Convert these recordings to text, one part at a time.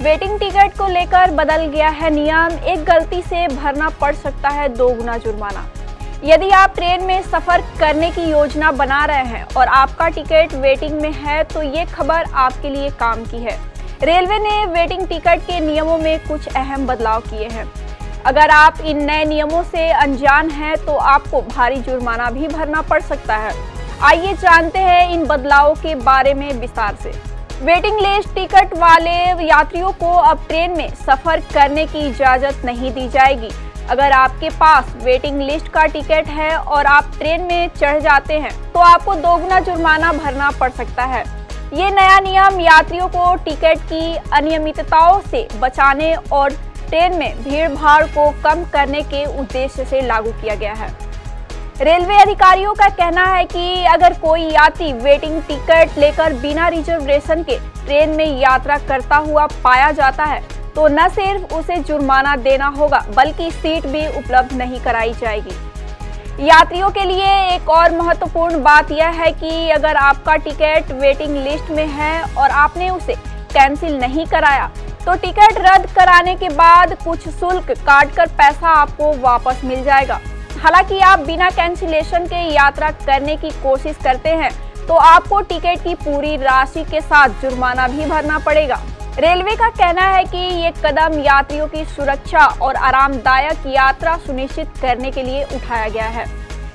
Waiting ticket को लेकर बदल गया है नियम। एक गलती से भरना पड़ सकता है 2 गुना जुर्माना। यदि आप ट्रेन में सफर करने की योजना बना रहे हैं और आपका टिकट वेटिंग में है तो ये खबर आपके लिए काम की है। रेलवे ने वेटिंग टिकट के नियमों में कुछ अहम बदलाव किए हैं। अगर आप इन नए नियमों से अनजान हैं तो आपको भारी जुर्माना भी भरना पड़ सकता है। आइए जानते हैं इन बदलावों के बारे में विस्तार से। वेटिंग लिस्ट टिकट वाले यात्रियों को अब ट्रेन में सफर करने की इजाजत नहीं दी जाएगी। अगर आपके पास वेटिंग लिस्ट का टिकट है और आप ट्रेन में चढ़ जाते हैं तो आपको 2 गुना जुर्माना भरना पड़ सकता है। ये नया नियम यात्रियों को टिकट की अनियमितताओं से बचाने और ट्रेन में भीड़-भाड़ को कम करने के उद्देश्य से लागू किया गया है। रेलवे अधिकारियों का कहना है कि अगर कोई यात्री वेटिंग टिकट लेकर बिना रिजर्वेशन के ट्रेन में यात्रा करता हुआ पाया जाता है तो न सिर्फ उसे जुर्माना देना होगा बल्कि सीट भी उपलब्ध नहीं कराई जाएगी। यात्रियों के लिए एक और महत्वपूर्ण बात यह है कि अगर आपका टिकट वेटिंग लिस्ट में है और आपने उसे कैंसिल नहीं कराया तो टिकट रद्द कराने के बाद कुछ शुल्क काटकर पैसा आपको वापस मिल जाएगा। हालांकि आप बिना कैंसिलेशन के यात्रा करने की कोशिश करते हैं तो आपको टिकट की पूरी राशि के साथ जुर्माना भी भरना पड़ेगा। रेलवे का कहना है कि ये कदम यात्रियों की सुरक्षा और आरामदायक यात्रा सुनिश्चित करने के लिए उठाया गया है।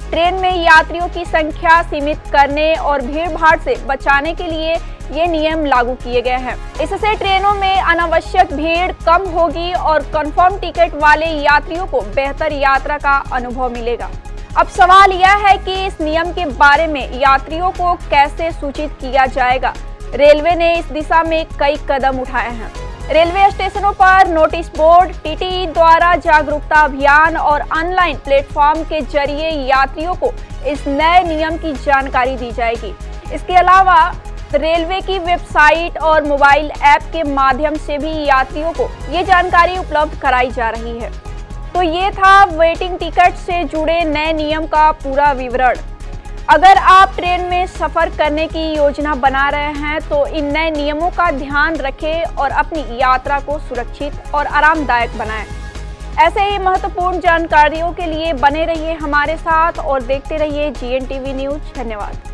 ट्रेन में यात्रियों की संख्या सीमित करने और भीड़-भाड़ से बचाने के लिए ये नियम लागू किए गए हैं। इससे ट्रेनों में अनावश्यक भीड़ कम होगी और कंफर्म टिकट वाले यात्रियों को बेहतर यात्रा का अनुभव मिलेगा। अब सवाल यह है कि इस नियम के बारे में यात्रियों को कैसे सूचित किया जाएगा। रेलवे ने इस दिशा में कई कदम उठाए हैं। रेलवे स्टेशनों पर नोटिस बोर्ड, टीटीई द्वारा जागरूकता अभियान और ऑनलाइन प्लेटफॉर्म के जरिए यात्रियों को इस नए नियम की जानकारी दी जाएगी। इसके अलावा रेलवे की वेबसाइट और मोबाइल ऐप के माध्यम से भी यात्रियों को ये जानकारी उपलब्ध कराई जा रही है। तो ये था वेटिंग टिकट से जुड़े नए नियम का पूरा विवरण। अगर आप ट्रेन में सफर करने की योजना बना रहे हैं तो इन नए नियमों का ध्यान रखें और अपनी यात्रा को सुरक्षित और आरामदायक बनाएं। ऐसे ही महत्वपूर्ण जानकारियों के लिए बने रहिए हमारे साथ और देखते रहिए GNTV न्यूज। धन्यवाद।